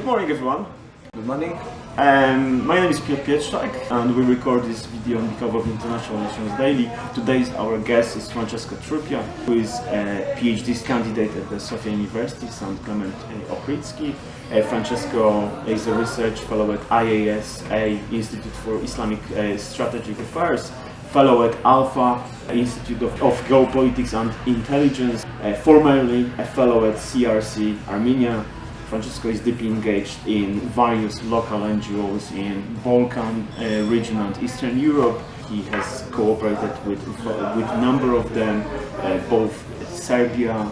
Good morning, everyone. Good morning. My name is Piotr Pietrzak, and we record this video on behalf of International Relations Daily. Today's our guest is Francesco Trupia, who is a PhD candidate at the Sofia University, St. Clement Ochrydzki. Francesco is a research fellow at IASA, Institute for Islamic Strategic Affairs, fellow at Alpha, Institute of Geopolitics and Intelligence, formerly a fellow at CRC Armenia. Francesco is deeply engaged in various local NGOs in Balkan region and Eastern Europe. He has cooperated with a number of them, both Serbia,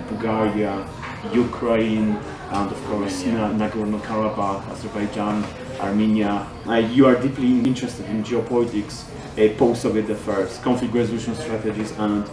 Bulgaria, Ukraine, and of course Nagorno Karabakh, Azerbaijan, Armenia. You are deeply interested in geopolitics, post-Soviet affairs, conflict resolution strategies, and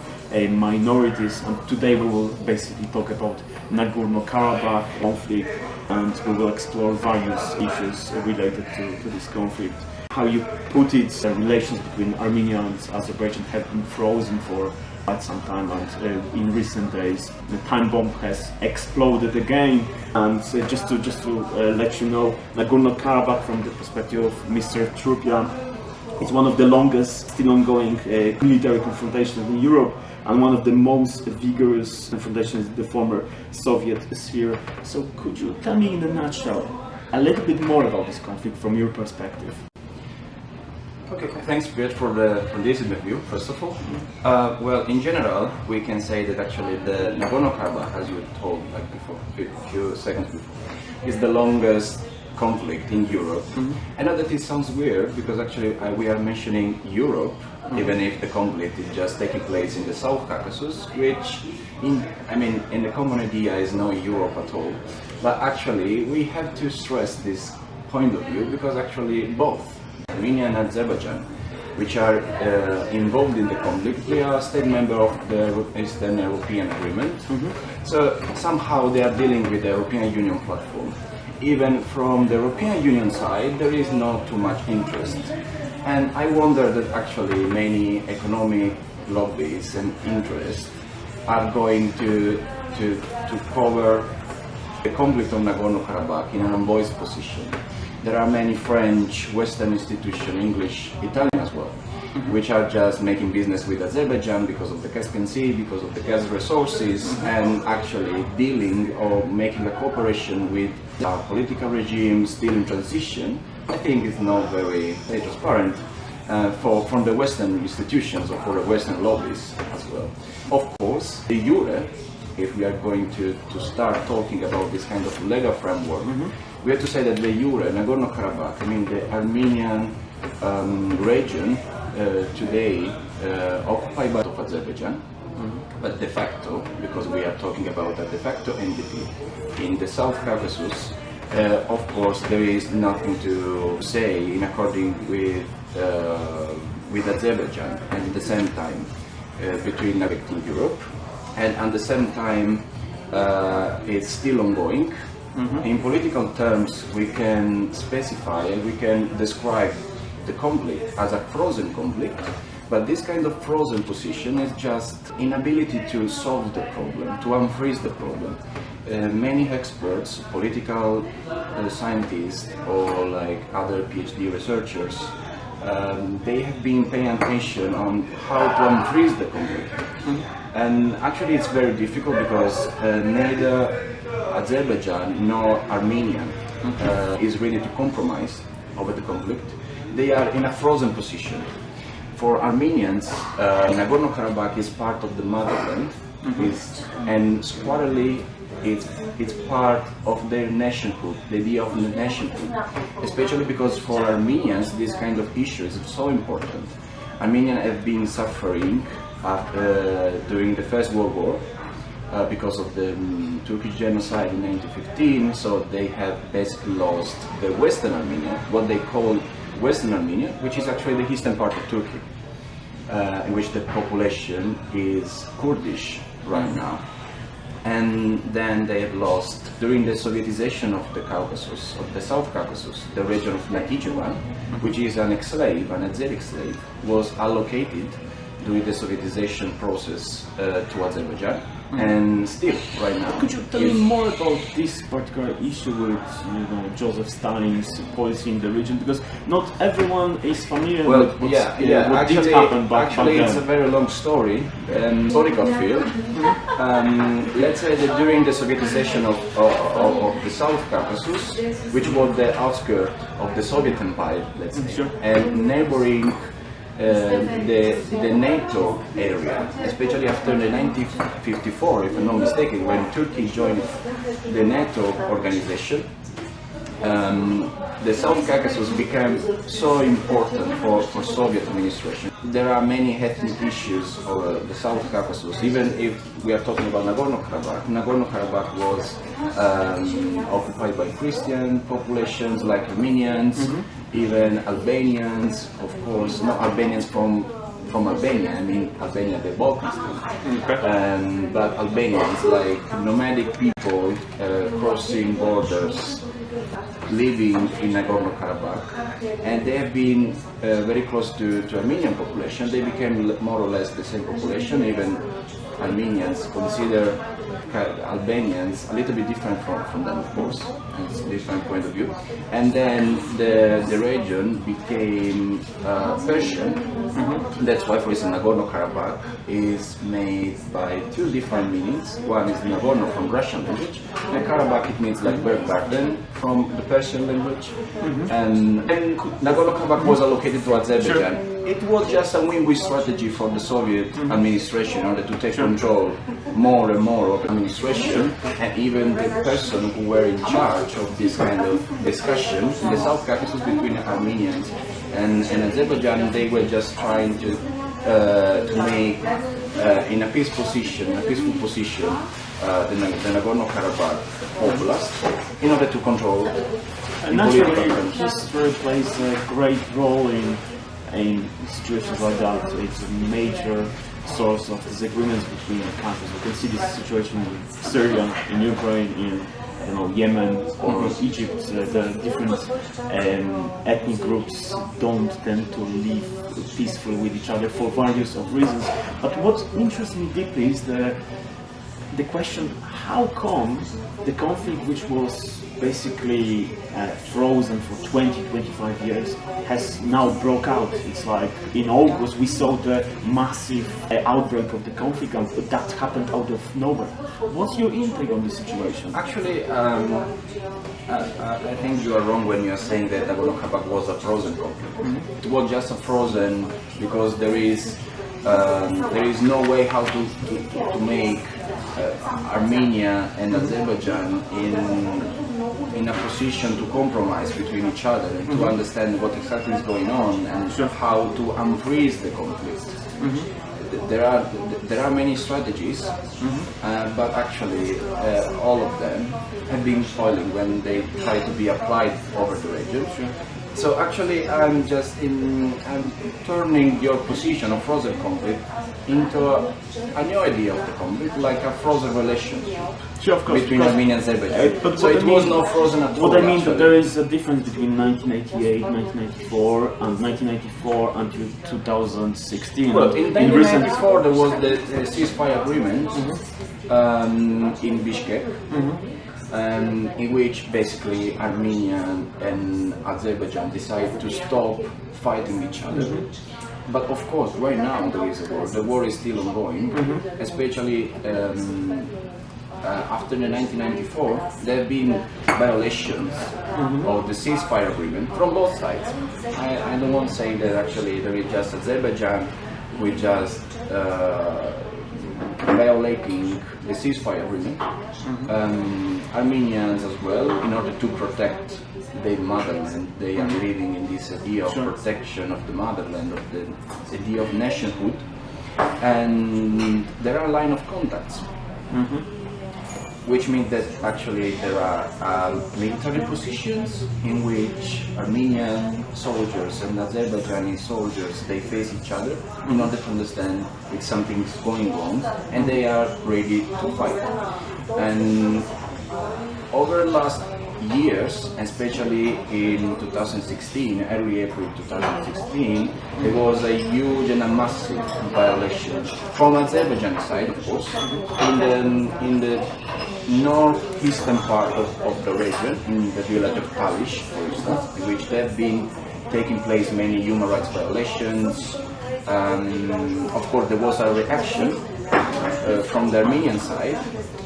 minorities, and today we will basically talk about Nagorno Karabakh conflict, and we will explore various issues related to this conflict. How you put it, the relations between Armenia and Azerbaijan have been frozen for quite some time, and in recent days the time bomb has exploded again. And just to let you know, Nagorno Karabakh, from the perspective of Mr. Trupia, it's one of the longest still ongoing military confrontations in Europe, and one of the most vigorous confrontations in the former Soviet sphere. So could you tell me in a nutshell a little bit more about this conflict from your perspective? Okay, thanks Piotr for this interview, first of all. Well, in general, we can say that actually the Nagorno-Karabakh, as you told like before, a few seconds before, is the longest conflict in Europe. I know that it sounds weird because actually we are mentioning Europe, even if the conflict is just taking place in the South Caucasus, which in the common idea is no Europe at all. But actually we have to stress this point of view because actually both Armenia and Azerbaijan, which are involved in the conflict, they are state member of the Eastern European Agreement. So somehow they are dealing with the European Union platform. Even from the European Union side, there is not too much interest. And I wonder that actually many economic lobbies and interests are going to cover the conflict of Nagorno-Karabakh in an unvoiced position. There are many French, Western institutions, English, Italian as well, which are just making business with Azerbaijan because of the Caspian Sea, because of the gas resources, and actually dealing or making a cooperation with our political regime still in transition. I think it's not very transparent from the Western institutions or for the Western lobbies as well. Of course, the jure, if we are going to start talking about this kind of legal framework, we have to say that the jure, Nagorno-Karabakh, the Armenian region today occupied by Azerbaijan, but de facto, because we are talking about a de facto entity in the South Caucasus, of course there is nothing to say in according with Azerbaijan, and at the same time between affecting Europe, and at the same time it's still ongoing. In political terms, we can specify and we can describe the conflict as a frozen conflict, but this kind of frozen position is just inability to solve the problem, to unfreeze the problem. Many experts, political scientists, or like other PhD researchers, they have been paying attention on how to unfreeze the conflict. And actually it's very difficult because neither Azerbaijan nor Armenia is ready to compromise over the conflict. They are in a frozen position. For Armenians, Nagorno-Karabakh is part of the motherland, and squarely it's part of their nationhood, the idea of nationhood. Especially because for Armenians this kind of issue is so important. Armenians have been suffering during the First World War because of the Turkish genocide in 1915, so they have basically lost the Western Armenia, what they call Western Armenia, which is actually the eastern part of Turkey, in which the population is Kurdish right now. And then they have lost, during the Sovietization of the Caucasus, of the South Caucasus, the region of Nakhichevan, which is an ex-slave, an Azeri ex-slave, was allocated during the Sovietization process to Azerbaijan. and still right now. Could you tell me more about this particular issue with Joseph Stalin's policy in the region? Because not everyone is familiar with what actually, did happen back actually then. It's a very long story, historical field. Let's say that during the Sovietization of the South Caucasus, which was the outskirts of the Soviet Empire, let's say, Sure. and neighboring the NATO area, especially after the 1954, if I'm not mistaken, when Turkey joined the NATO organization, the South Caucasus became so important for Soviet administration. There are many ethnic issues over the South Caucasus. Even if we are talking about Nagorno Karabakh, Nagorno Karabakh was occupied by Christian populations like Armenians, even Albanians, of course, not Albanians from Albania, I mean Albania, the Balkans, but Albanians like nomadic people crossing borders, living in Nagorno Karabakh, and they have been very close to Armenian population. They became more or less the same population. Even Armenians consider Albanians a little bit different from them, of course. It's a different point of view. And then the region became Persian. That's why, for instance, Nagorno Karabakh is made by two different meanings. One is Nagorno from Russian language, and Karabakh it means like bird garden from the Persian language. And Nagorno Karabakh was allocated to Azerbaijan. It was just a win-win strategy for the Soviet administration in order to take control more and more of the administration, and even the person who were in charge of this kind of discussion in the South Caucasus between Armenians and Azerbaijan. They were just trying to make in a peaceful position, the Nagorno Karabakh Oblast in order to control. Naturally, history plays a great role in situations like that. It's a major source of disagreements between countries. We can see this situation in Syria, in Ukraine, in Yemen or Egypt. The different ethnic groups don't tend to live peacefully with each other for various of reasons. But what interests me deeply is the question: how come the conflict, which was basically frozen for 20-25 years, has now broke out? It's like in August we saw the massive outbreak of the conflict, and that happened out of nowhere. What's your intake on this situation? Actually, I think you are wrong when you are saying that Nagorno Karabakh was a frozen conflict. It was just a frozen because there is no way how to make Armenia and Azerbaijan in a position to compromise between each other and to understand what exactly is going on and how to unfreeze the conflict. There are many strategies, but actually all of them have been failing when they try to be applied over the region. So actually, I'm turning your position of frozen conflict into a new idea of the conflict, like a frozen relationship between Armenia and Azerbaijan. So it was not frozen at all. What I mean, that there is a difference between 1988, 1994, and 1994 until 2016. Well, in 1994 there was the ceasefire agreement in Bishkek. In which basically Armenia and Azerbaijan decided to stop fighting each other. But of course, right now there is a war. The war is still ongoing, especially after the 1994. There have been violations of the ceasefire agreement from both sides. I don't want to say that actually there is just Azerbaijan with just violating the ceasefire agreement. Armenians as well, in order to protect their motherland. They are living in this idea of protection of the motherland, of the idea of nationhood, and there are line of contacts, which means that actually there are military positions in which Armenian soldiers and Azerbaijani soldiers, they face each other in order to understand if something's going wrong, and they are ready to fight. And over the last years, especially in 2016, early April 2016, there was a huge and a massive violation from Azerbaijan side, of course, in the northeastern part of the region, in the village of Aprile, for instance, in which there have been taking place many human rights violations. Of course, there was a reaction from the Armenian side,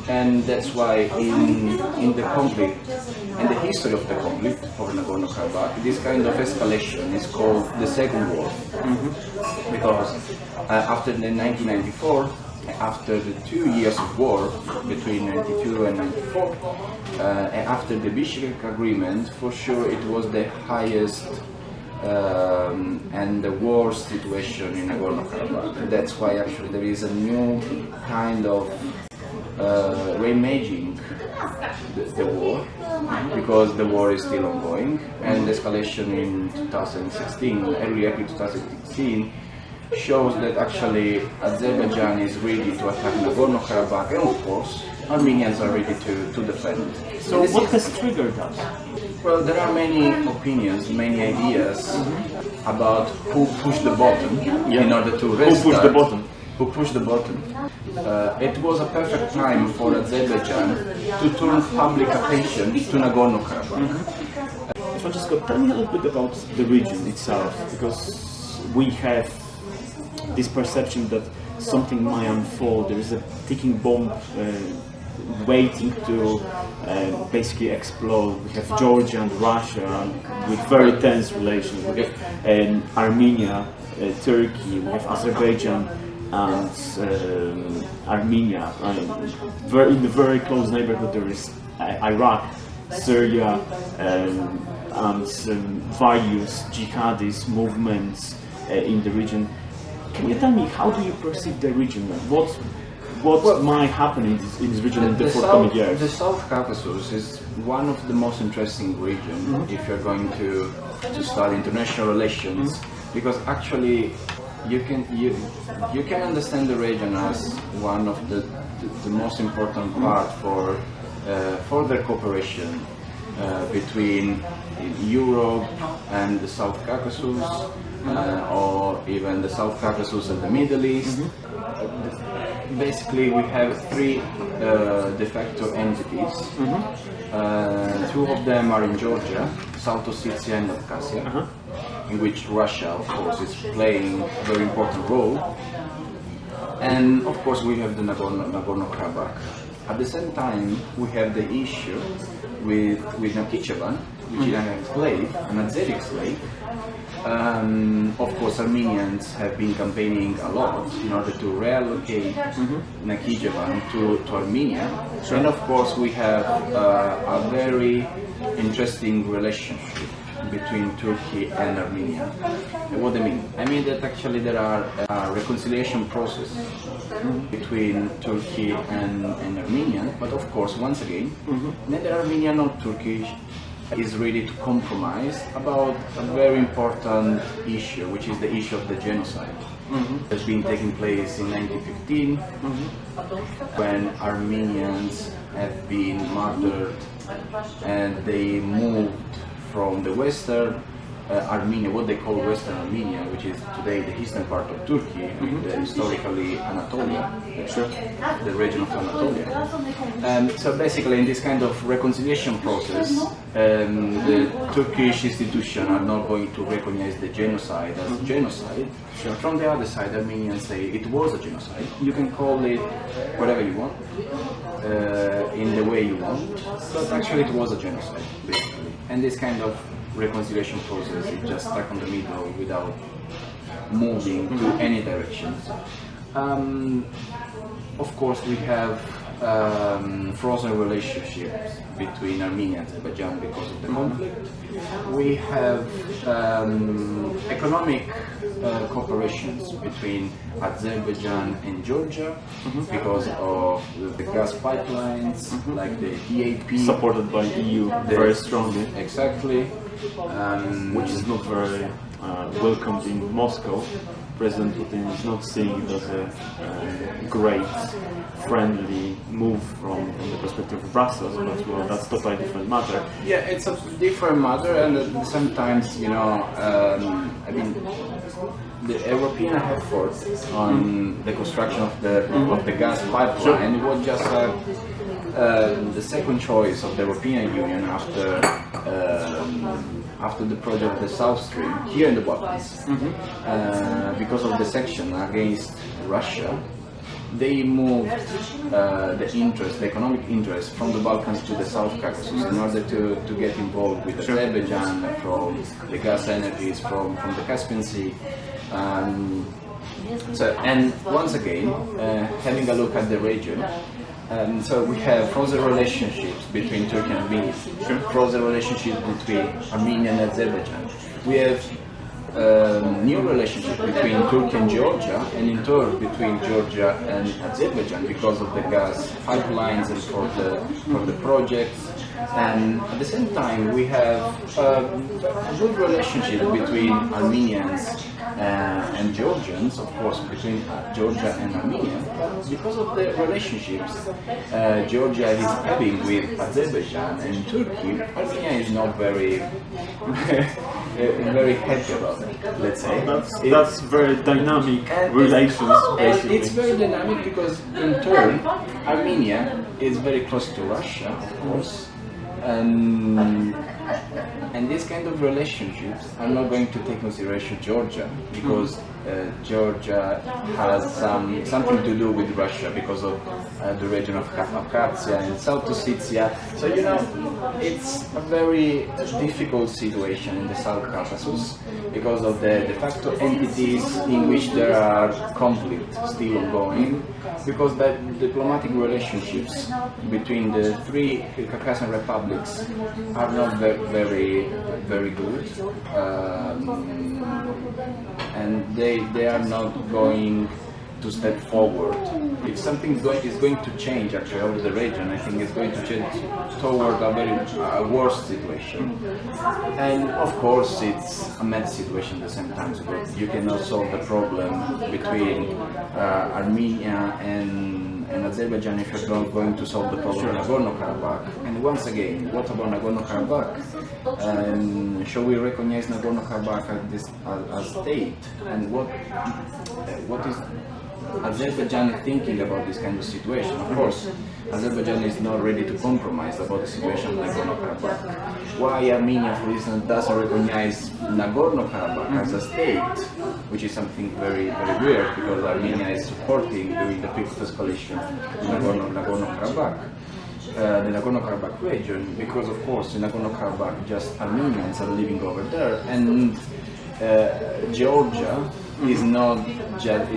and that's why in the conflict, in the history of the conflict over Nagorno Karabakh, this kind of escalation is called the Second War, because after the 1994, after the 2 years of war between 92 and 94, after the Bishkek agreement, for sure it was the highest and the worst situation in Nagorno Karabakh. That's why actually there is a new kind of reimaging the war, because the war is still ongoing, and the escalation in 2016, early April 2016, shows that actually Azerbaijan is ready to attack Nagorno Karabakh, and of course Armenians are ready to defend. So what has triggered that? Well, there are many opinions, many ideas about who pushed the button in order to restart. Who pushed the button? Who pushed the button. It was a perfect time for Azerbaijan to turn public attention to Nagorno Karabakh. Francesco, tell me a little bit about the region itself, because we have this perception that something might unfold. There is a ticking bomb waiting to basically explode. We have Georgia and Russia with very tense relations. We have Armenia, Turkey. We have Azerbaijan and Armenia. In the very close neighborhood there is Iraq, Syria, and various jihadist movements in the region. Can you tell me, how do you perceive the region? What might happen in this region in the forthcoming years? The South Caucasus is one of the most interesting regions if you're going to study international relations, because actually you can understand the region as one of the most important part for further cooperation between Europe and the South Caucasus, or even the South Caucasus and the Middle East. Basically, we have three de facto entities. Two of them are in Georgia, South Ossetia and Abkhazia, in which Russia, of course, is playing a very important role. And of course, we have the Nagorno Karabakh. At the same time, we have the issue with Nakhichevan, which is an enclave, an Azeri enclave. Of course, Armenians have been campaigning a lot in order to reallocate Nakhichevan to Armenia. Sure. And of course, we have a very interesting relationship between Turkey and Armenia. What do I mean? I mean that actually there are a reconciliation process between Turkey and Armenia, but of course, once again, neither Armenian nor Turkish is ready to compromise about a very important issue, which is the issue of the genocide. That's been taking place in 1915, when Armenians have been murdered and they moved from the western Armenia, what they call Western Armenia, which is today the eastern part of Turkey, historically Anatolia, the region of Anatolia. So basically in this kind of reconciliation process, the Turkish institutions are not going to recognize the genocide as genocide. From the other side, Armenians say it was a genocide. You can call it whatever you want, in the way you want, but actually it was a genocide, basically. And this kind of reconciliation process is just stuck on the middle without moving to any direction. Of course, we have frozen relationships between Armenia and Azerbaijan because of the conflict. We have economic cooperations between Azerbaijan and Georgia because of the gas pipelines, like the DAP. Supported by EU very strongly. Exactly. Which is not very welcomed in Moscow. President Putin is not seeing it as a great, friendly move from the perspective of Brussels, but well, that's totally different matter. Yeah, it's a different matter, and sometimes, you know, I mean, the European effort on the construction of the gas pipeline, it was just the second choice of the European Union after the project of the South Stream here in the Balkans. Because of the section against Russia, they moved the economic interest from the Balkans to the South Caucasus in order to get involved with Azerbaijan, from the gas energies from the Caspian Sea. And once again, having a look at the region, so we have frozen relationships between Turkey and Armenia, frozen relationships between Armenia and Azerbaijan. We have new relationship between Turkey and Georgia, and in turn between Georgia and Azerbaijan because of the gas pipelines and for the projects. And at the same time, we have a good relationship between Armenians and Georgians, of course, between Georgia and Armenia. Because of the relationships Georgia is having with Azerbaijan and Turkey, Armenia is not very very happy about it, let's say. That's very dynamic relations, basically. It's very dynamic because in turn, Armenia is very close to Russia, of course. And these kind of relationships are not going to take consideration Georgia, because Georgia has something to do with Russia because of the region of Abkhazia and South Ossetia. So, you know, it's a very difficult situation in the South Caucasus because of the de facto entities in which there are conflicts still ongoing, because the diplomatic relationships between the three Caucasian republics are not very good, and they are not going to step forward. If something is going to change actually over the region, I think it's going to change toward a very worse situation. And of course, it's a mad situation at the same time, because you cannot solve the problem between Armenia and Azerbaijan if you're not going to solve the problem of Nagorno Karabakh. And once again, what about Nagorno Karabakh? Shall we recognize Nagorno Karabakh as state? And what is Azerbaijan thinking about this kind of situation? Of course, Azerbaijan is not ready to compromise about the situation of Nagorno Karabakh. Why Armenia, for instance, doesn't recognize Nagorno Karabakh as a state, which is something very weird, because Armenia is supporting during the peak of escalation Nagorno Karabakh. The Nagorno Karabakh region, because of course in Nagorno Karabakh just Armenians are living over there, and Georgia is not just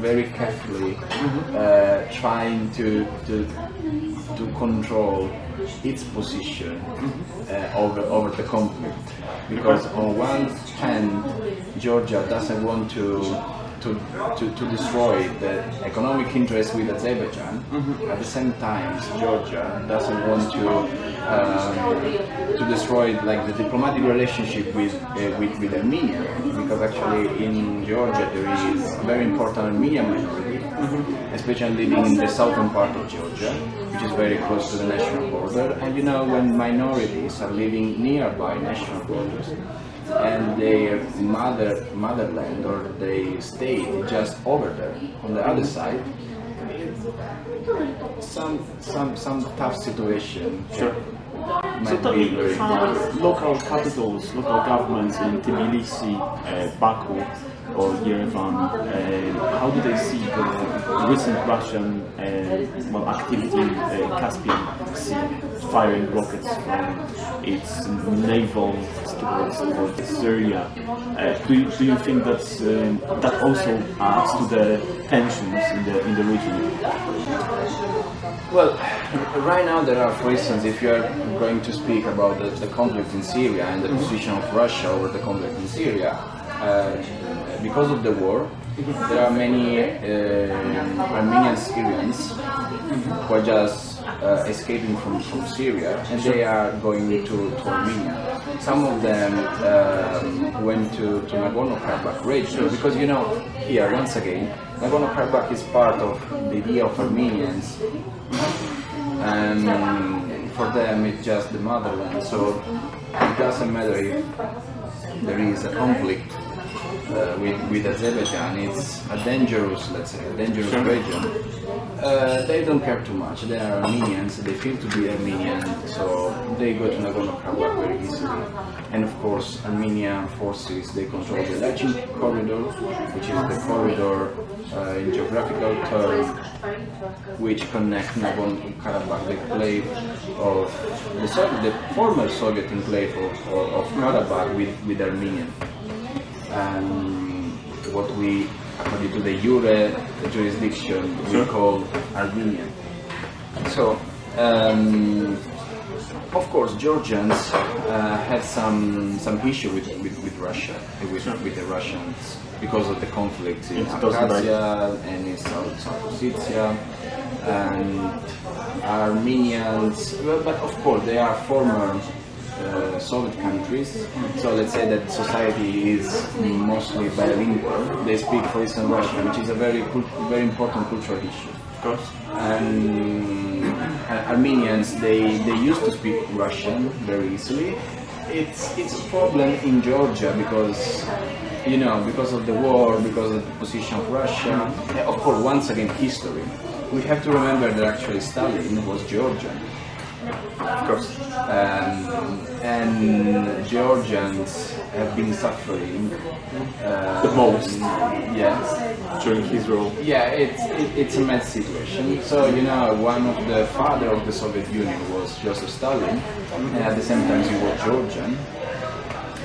very carefully trying to control its position over the conflict, because on one hand Georgia doesn't want to destroy the economic interest with Azerbaijan. At the same time, Georgia doesn't want to destroy like the diplomatic relationship with Armenia, because actually in Georgia there is a very important Armenian minority, especially living in the southern part of Georgia, which is very close to the national border. And you know, when minorities are living nearby national borders, and their motherland or their state just over there on the other side, some tough situation. Sure. So tell me, from local capitals, local governments in Tbilisi, Baku or Yerevan, how do they see the recent Russian activity in Caspian Sea, firing rockets from its naval towards Syria? Do you think that also adds to the tensions in the region? Well, right now there are, for instance, if you are going to speak about the conflict in Syria and the position of Russia over the conflict in Syria, because of the war, there are many Armenian Syrians who are just escaping from Syria, and they are going to Armenia. Some of them went to Nagorno Karabakh region, because you know, here once again, Nagorno Karabakh is part of the idea of Armenians, and for them it's just the motherland, so it doesn't matter if there is a conflict with Azerbaijan. It's a dangerous, let's say, a dangerous region. They don't care too much. They are Armenians, they feel to be Armenian, so they go to Nagorno Karabakh very easily. And of course, Armenian forces, they control the Latin corridor, which is the corridor in geographical term which connect Nagorno Karabakh, the enclave of the former Soviet enclave of Karabakh with Armenia. And what we, according to the Jure jurisdiction, we call Armenian. So, of course, Georgians had some issue with Russia, with the Russians, because of the conflicts in Abkhazia and in South Ossetia, and Armenians, but of course they are former Soviet countries, so let's say that society is mostly bilingual. They speak, for instance, Russian, which is a very important cultural issue. Of course. And Armenians, they used to speak Russian very easily. It's a problem in Georgia because, you know, because of the war, because of the position of Russia. Of course, once again, history. We have to remember that actually Stalin was Georgian. Of course. And Georgians have been suffering the most. Yes. During his rule. Yeah, it's a mad situation. So, you know, one of the father of the Soviet Union was Joseph Stalin, and at the same time he was Georgian.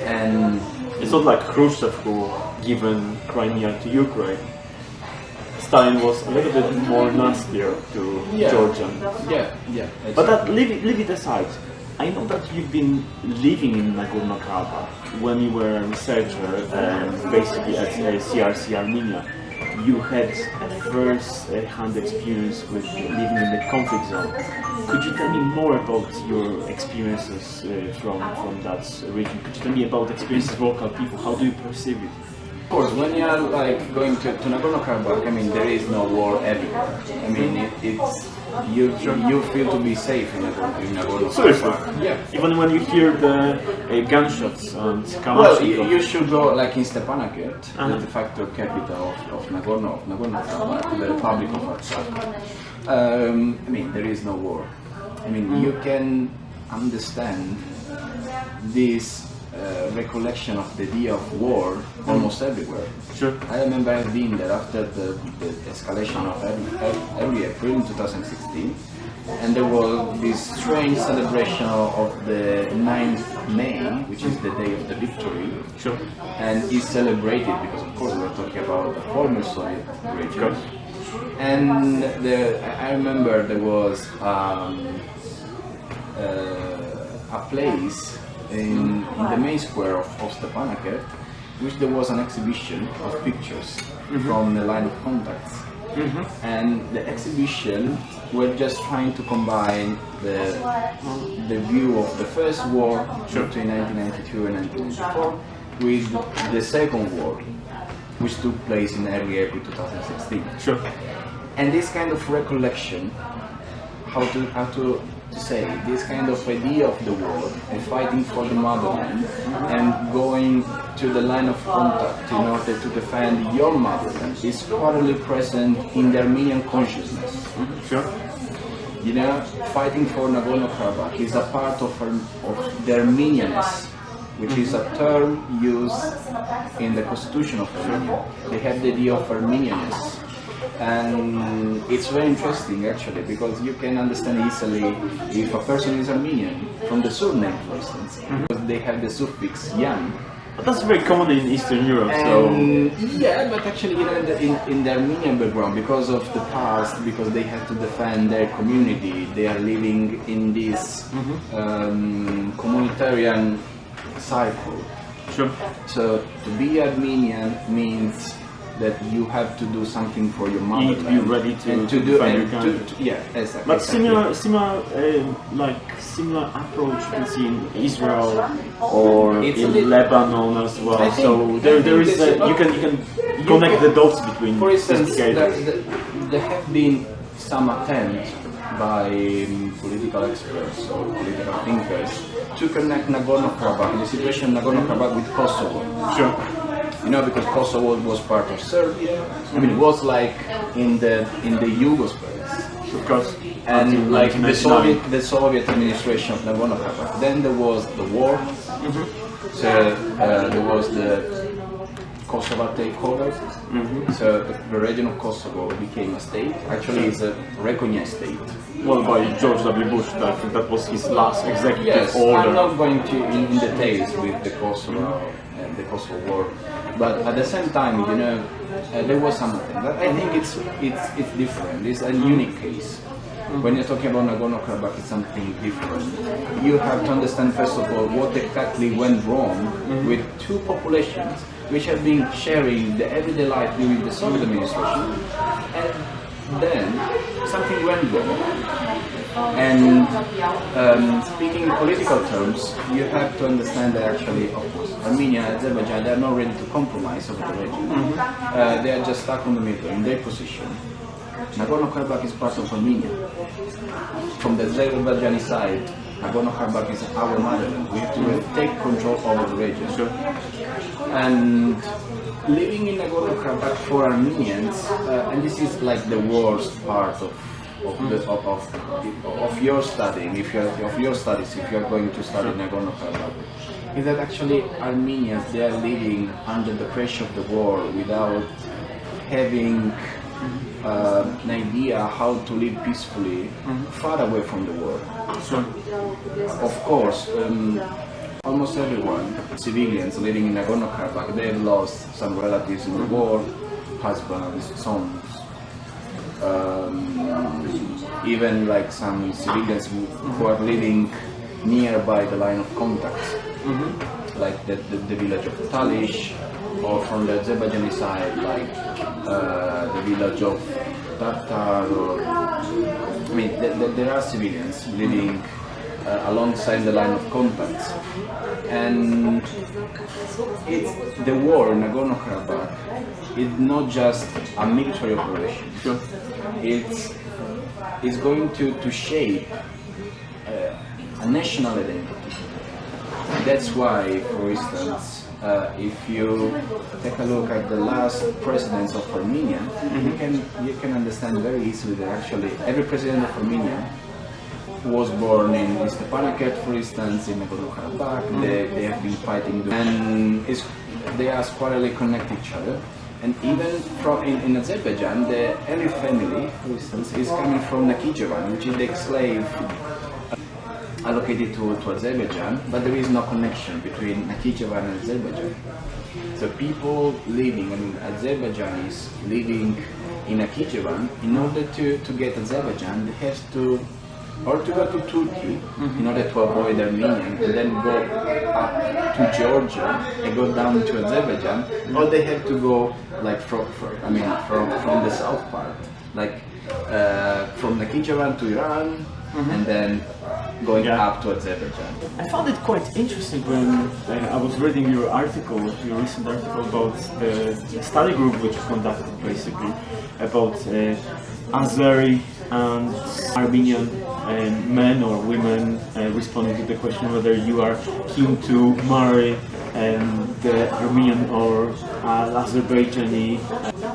And it's not like Khrushchev who given Crimea to Ukraine. Stalin was a little bit more nastier to Georgian. Yeah. But leave it aside. I know that you've been living in Nagorno Karabakh when you were a researcher, basically at CRC Armenia. You had a first-hand experience with living in the conflict zone. Could you tell me more about your experiences from that region? Could you tell me about experiences of local people? How do you perceive it? Of course, when you are like going to Nagorno Karabakh, I mean, there is no war everywhere. I mean, it's you feel to be safe in Nagorno Karabakh. Yeah. Even when you hear the gunshots and Well, you should go like in Stepanakert, the de facto capital of Nagorno Karabakh, the Republic of Artsakh. I mean, there is no war. I mean, you can understand this recollection of the idea of war almost everywhere. Sure. I remember I've been there after the escalation of early April in 2016, and there was this strange celebration of the 9th May, which is the day of the victory. Sure. And it's celebrated because, of course, we're talking about the former Soviet region. And I remember there was a place in the main square of Stepanakert, which there was an exhibition of pictures from the line of contacts. And the exhibition were just trying to combine the view of the first war between 1992 and 1994 with the second war, which took place in early April 2016. Sure. And this kind of recollection, how to say, this kind of idea of the war and fighting for the motherland and going to the line of contact in order to defend your motherland is totally present in the Armenian consciousness. Sure. You know, fighting for Nagorno Karabakh is a part of the Armenianness, which is a term used in the constitution of Armenia. They have the idea of Armenianness. And it's very interesting actually, because you can understand easily if a person is Armenian from the surname, for instance, because they have the suffix "yan." But that's very common in Eastern Europe. Yeah, but actually, you know, in the Armenian background, because of the past, because they have to defend their community, they are living in this communitarian cycle. Sure. So to be Armenian means that you have to do something for your you need to be motherland. ready to And to do defend your and country. yeah, exactly. But exactly. similar approach you can see in Israel or It's a in little- Lebanon as well. I think- So there I think is this- you can connect the dots between For instance, investigators. there have been some attempts by political experts or political thinkers to connect Nagorno Karabakh, the situation in Nagorno Karabakh, with Kosovo. Sure. You know, because Kosovo was part of Serbia. I mean, it was like in the Yugoslavia. Of course. And Until like 1999. the Soviet administration of Nagorno Karabakh. Then there was the war. So there was the Kosovo takeover. So the region of Kosovo became a state. Actually, it's a recognized state. Well, by George W. Bush, I think that was his last executive Yes, order. I'm not going to in details with the Kosovo and the Kosovo war, but at the same time, you know, there was something. But I think it's different. It's a unique case. When you're talking about Nagorno Karabakh, it's something different. You have to understand first of all what exactly went wrong with two populations which have been sharing the everyday life during the Soviet administration, and then something went wrong. And speaking in political terms, you have to understand that actually, of course, Armenia and Azerbaijan, they are not ready to compromise over the region. They are just stuck in the middle, in their position. Nagorno Karabakh is part of Armenia. From the Azerbaijani side, Nagorno Karabakh is our motherland. We have to take control over the region. And living in Nagorno Karabakh for Armenians, and this is like the worst part of your studying, if you're going to study Nagorno Karabakh, is that actually Armenians, they are living under the pressure of the war without having an idea how to live peacefully far away from the war. Of course, almost everyone, civilians living in Nagorno Karabakh, they have lost some relatives in the war, husbands, sons, even like some civilians who are living nearby the line of contact, like the village of Talish, or from the Azerbaijani side, like the village of Tartar, or I mean, there are civilians living alongside the line of contacts, and it's the war in Nagorno Karabakh. It's not just a military operation. It's going to shape a national identity. That's why, for instance, if you take a look at the last presidents of Armenia, you can understand very easily that actually every president of Armenia was born in Stepanakert, for instance, in Nagorno Karabakh. They have been fighting, and they are squarely connected each other. And even in Azerbaijan, the Eli family, for instance, is coming from Nakhichevan, which is the ex-slave allocated to Azerbaijan, but there is no connection between Nakhichevan and Azerbaijan. So people living, I mean Azerbaijanis living in Nakhichevan, in order to get Azerbaijan, they have to go to Turkey in order to avoid Armenian, and then go up to Georgia and go down to Azerbaijan, or they have to go like from the south part, like from Nakhichevan to Iran, and then going up to Azerbaijan. I found it quite interesting when I was reading your recent article about the study group which you conducted, basically about Azeri and Armenian men or women responding to the question whether you are keen to marry the Armenian or Azerbaijani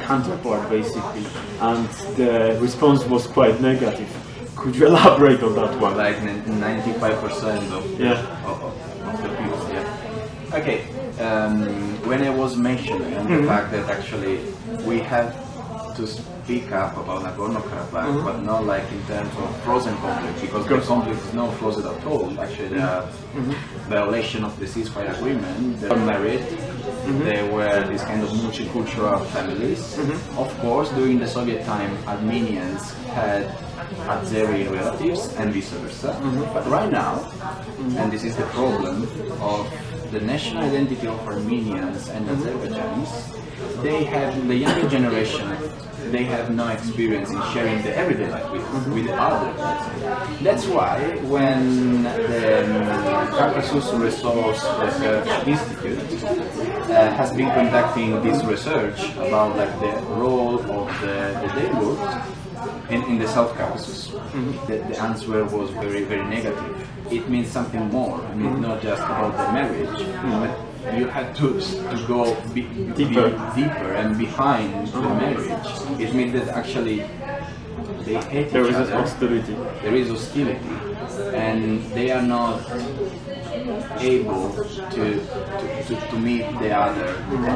counterpart, basically, and the response was quite negative. Could you elaborate on that one? Like 95% of the people, yeah. Okay, when I was mentioning the fact that actually we have to speak up about Nagorno Karabakh, but not like in terms of frozen conflict, because the conflict is not frozen at all. Actually, there are violation of the ceasefire agreement. They were married. They were this kind of multicultural families. Of course, during the Soviet time, Armenians had Azeri relatives and vice versa. But right now, and this is the problem of the national identity of Armenians and Azerbaijanis, they have, the younger generation, they have no experience in sharing the everyday life with others. That's why when the Caucasus Resource Research Institute has been conducting this research about like the role of the Daewoo in the South Caucasus, the answer was very, very negative. It means something more. I mean, not just about the marriage, but you had to go deeper and behind the marriage. It means that actually they hate There each is other. hostility. There is hostility, and they are not able to meet the other,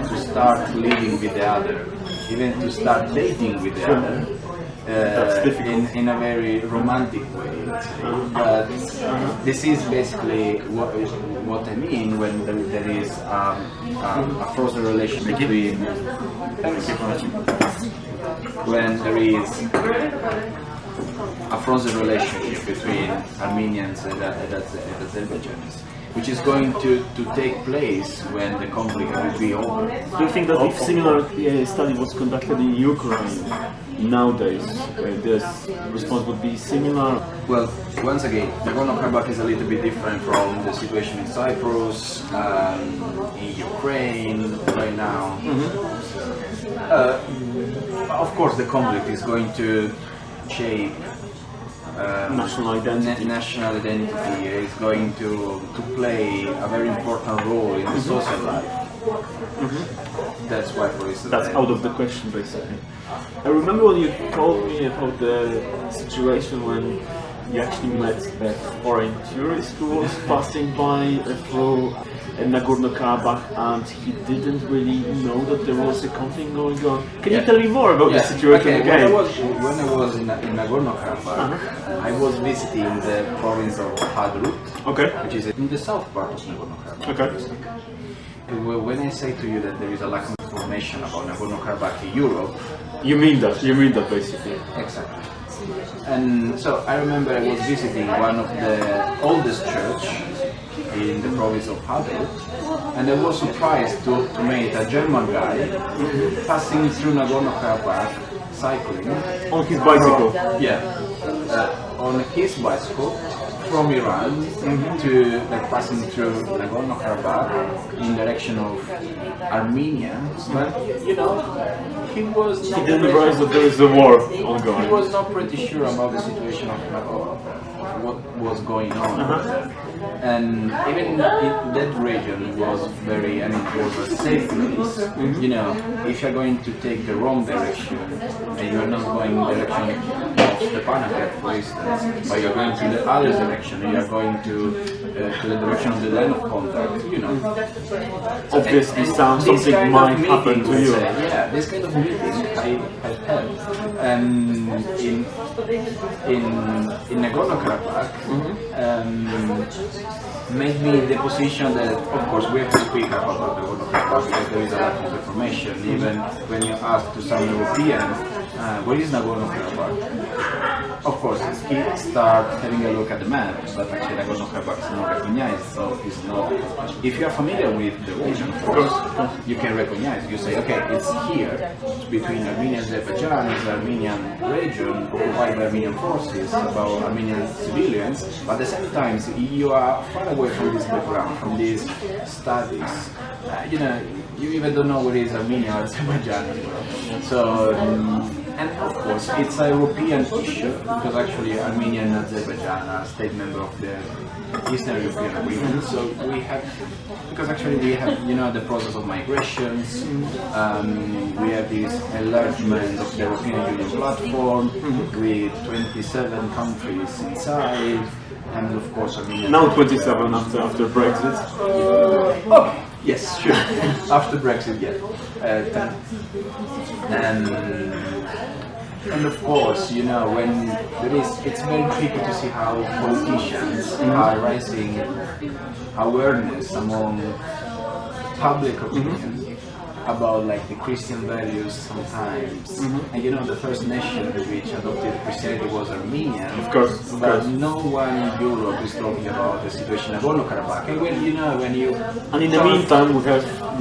to start living with the other, even to start dating with the other. In a very romantic way, let's say. But this is basically what I mean when there is a frozen relation between. When there is a frozen relationship between Armenians and Azerbaijanis, which is going to take place when the conflict will be over. Do you think that if similar study was conducted in Ukraine nowadays, this response would be similar? Well, once again, Nagorno Karabakh is a little bit different from the situation in Cyprus, in Ukraine right now. Of course, the conflict is going to shape National identity. National identity is going to play a very important role in the social life. That's why, for instance, That's out of the question, basically. I remember when you told me about the situation when you actually met a foreign tourist who was passing by through Nagorno Karabakh, and he didn't really know that there was a conflict going on. Can you tell me more about the situation again? When I was in Nagorno Karabakh, I was visiting the province of Hadrut, which is in the south part of Nagorno Karabakh. When I say to you that there is a lack of information about Nagorno Karabakh in Europe, you mean that basically. Exactly. And so I remember I was visiting one of the oldest church in the province of Aprile, and I was surprised to meet a German guy passing through Nagorno Karabakh cycling on his bicycle. On his bicycle from Iran to passing through Nagorno Karabakh in direction of Armenia. But he didn't realize that there is a war ongoing. He was not pretty sure about the situation of what was going on there. And even in that region was very, it was a safe place. If you're going to take the wrong direction and you're not going in the direction of the Panaket, for instance, but you're going to the other direction, and you're going to the direction of the line of contact, Obviously, something might happen to you. This kind of meeting I've had in Nagorno Karabakh made me in the position that, of course, we have to speak about Nagorno Karabakh because there is a lot of information. Even when you ask to some European, where is Nagorno Karabakh? Of course, he starts having a look at the map, but actually Nagorno Karabakh is not recognized, so it's not. If you are familiar with the region, of course, you can recognize. You say, okay, it's here, it's between Armenia and Azerbaijan, it's the Armenian region occupied by Armenian forces, about Armenian civilians, but at the same time, you are far away from this background, from these studies. You even don't know where is Armenia or Azerbaijan as well. So, and of course, it's a European issue because actually Armenia and Azerbaijan are state member of the Eastern European Agreement. So we have, because actually we have, the process of migrations. We have this enlargement of the European Union platform with 27 countries inside, and of course Armenia. Now 27 after Brexit. Okay. Yes, sure. After Brexit, yeah. And of course, when there is, it's very tricky to see how politicians are raising awareness among public opinion about like the Christian values sometimes. And you know, the first nation which adopted Christianity was Armenia. Of course, but no one in Europe is talking about the situation in Nagorno Karabakh. And when you know, when you and in the meantime,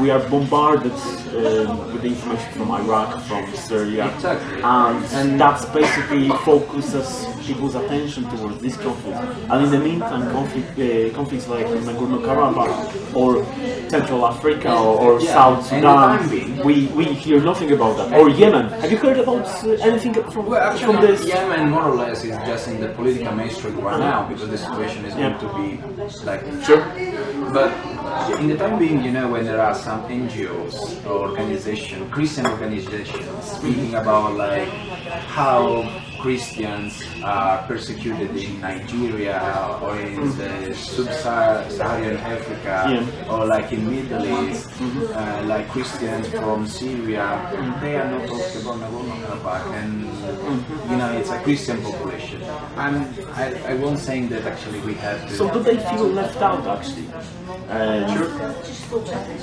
we are bombarded with the information from Iraq, from Syria, Exactly. and that's basically focuses people's attention towards this conflict. And in the meantime, conflicts like Nagorno Karabakh or Central Africa or South Sudan, we hear nothing about that. Or Yemen. Have you heard about anything from this? Yemen more or less is just in the political mainstream right now because the situation is going to be like Sure. But in the time being, you know, when there are some NGOs or organizations, Christian organizations, speaking about like how Christians are persecuted in Nigeria or in the sub-Saharan Africa or like in Middle East, like Christians from Syria, they are not talking about Nagorno Karabakh, and you know, it's a Christian population. I won't say that actually we have to. So do they feel left out actually?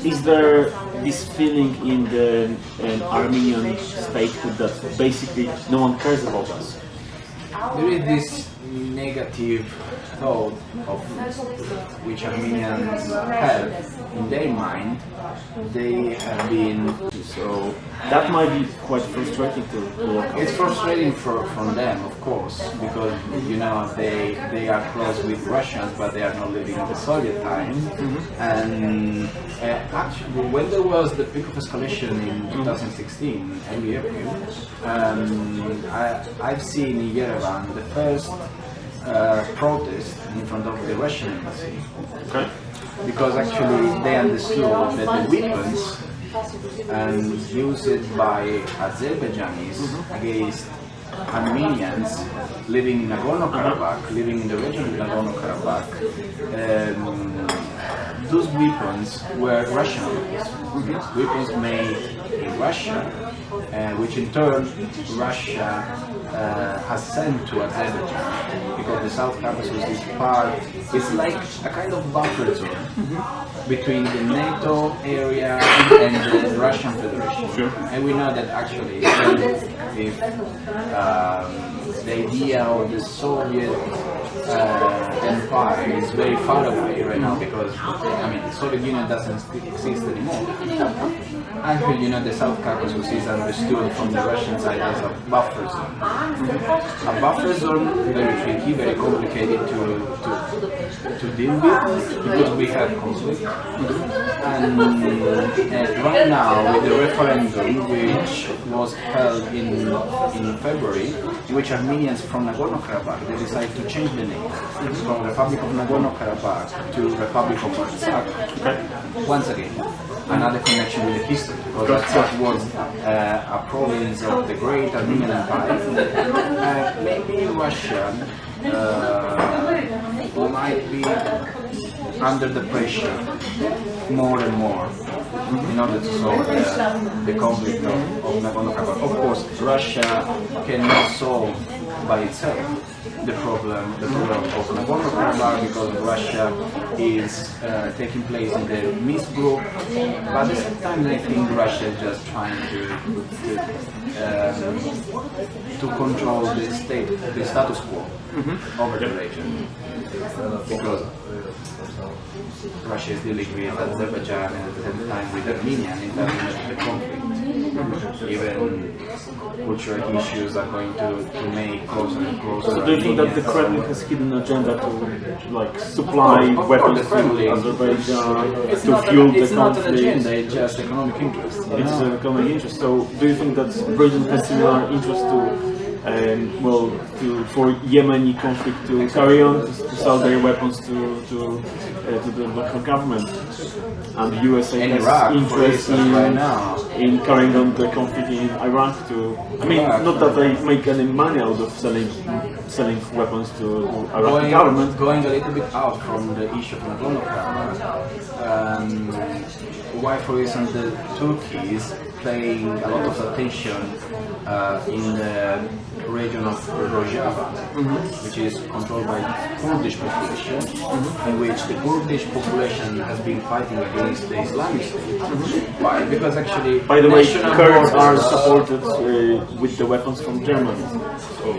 Is there this feeling in the Armenian statehood that basically no one cares about us? There is this negative thought of which Armenians have in their mind. They have been So that might be quite frustrating to look at. It's frustrating from them, of course, because you know they are close with Russians, but they are not living in the Soviet time. And actually, when there was the peak of escalation in 2016, early April, I've seen in Yerevan the first protest in front of the Russian embassy. Okay. Because actually they understood that the weapons used by Azerbaijanis against Armenians living in Nagorno Karabakh, living in the region of Nagorno Karabakh, those weapons were Russian weapons. Weapons made in Russia, which in turn Russia has sent to Azerbaijan, because the South Caucasus is part, it's like a kind of buffer zone between the NATO area and the Russian Federation. Sure. And we know that actually if the idea of the Soviet empire is very far away right now, because I mean the Soviet Union doesn't exist anymore. Actually, you know, the South Caucasus is understood from the Russian side as a buffer zone. A buffer zone, very tricky, very complicated to deal with, because we have conflict. And right now, with the referendum, which was held in February, in which Armenians from Nagorno Karabakh, they decided to change the name from Republic of Nagorno Karabakh to Republic of Artsakh. Once again, another connection with the history, because Artsakh was a province of the great Armenian Empire. Maybe Russia might be under the pressure more and more in order to solve the conflict of Nagorno-Karabakh. Of course, Russia cannot solve by itself the problem of Nagorno-Karabakh, because Russia is taking place in the Minsk group, but at the same time I think Russia is just trying to control the status quo over the region, because Russia is dealing with Azerbaijan and at the same time with Armenia in terms of the conflict. Even cultural issues are going to make closer and closer. So do you think that the Kremlin has hidden agenda to like supply weapons to Azerbaijan to fuel the It's not an conflict? agenda, it's just economic interest. It's an economic interest. So do you think that Britain has similar interest to for Yemeni conflict to carry on, to sell their weapons to the local government, and the USA In has Iraq, interest right now. in carrying on the conflict in Iraq too. I mean, not that they make any money out of selling weapons to Iraqi government. Going a little bit out from the issue of Nagorno-Karabakh, why, for instance, the Turkey is paying a lot of attention in the region of Rojava, which is controlled by Kurdish population, in which the Kurdish population has been fighting against the Islamic State. Why? Because actually, By the way, national Kurds are borders- supported with the weapons from Germany. So,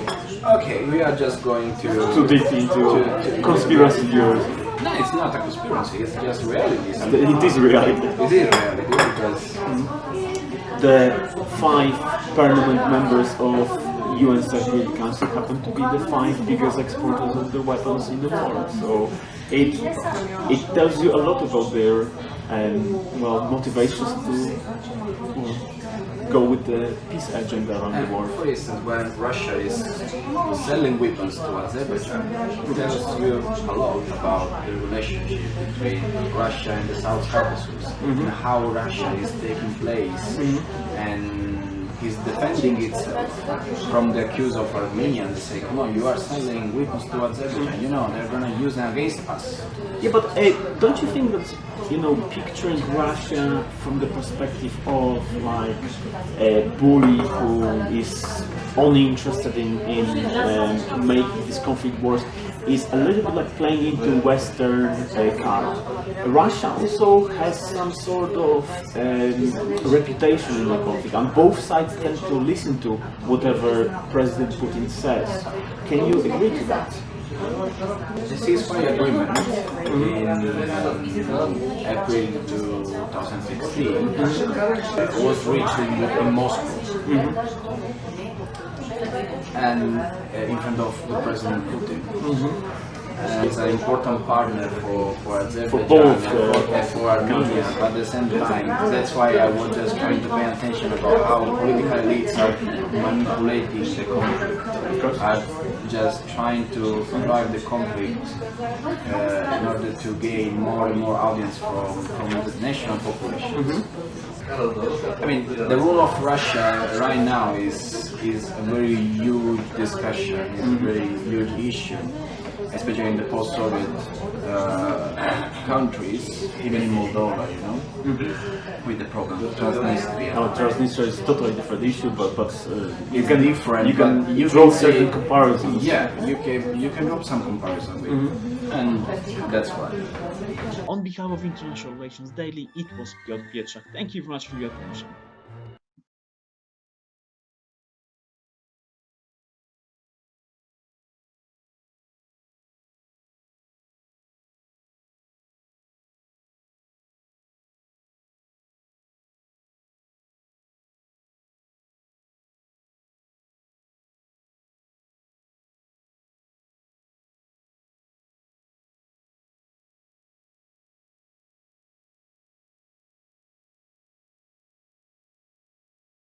Okay, we are just going to too deep into conspiracy theories. No, it's not a conspiracy. It's just reality. It is reality. It is reality because The 5 permanent members of UN Security Council happen to be the 5 biggest exporters of the weapons in the world. So it tells you a lot about their motivations to go with the peace agenda around the world. for instance, when Russia is selling weapons to Azerbaijan, it tells you a lot about the relationship between Russia and the South Caucasus, and how Russia is taking place and is defending itself from the accuse of Armenia and say, come on, you are selling weapons to Azerbaijan, you know, they're gonna use them against us. Yeah, but don't you think that, picturing Russia from the perspective of like a bully who is only interested in making this conflict worse is a little bit like playing into Western card. Russia also has some sort of reputation in the conflict, and both sides tend to listen to whatever President Putin says. Can you agree to that? The ceasefire agreement in April 2016 was reached in Moscow and in front of the President Putin. It's an important partner for Azerbaijan both, and for Armenia, but at the same time, that's why I was just trying to pay attention about how political elites are manipulating the conflict, are just trying to drive the conflict in order to gain more and more audience from the national populations. I mean, the role of Russia right now is a very huge discussion, is a very huge issue, especially in the post-Soviet countries, even in Moldova, with the problem of Transnistria. No, Transnistria is a totally different issue, but you It's can different, you can but you draw can say- certain comparisons. Yeah, you can draw some comparison with, and that's why. On behalf of International Relations Daily, it was Piotr Pietrzak. Thank you very much for your attention.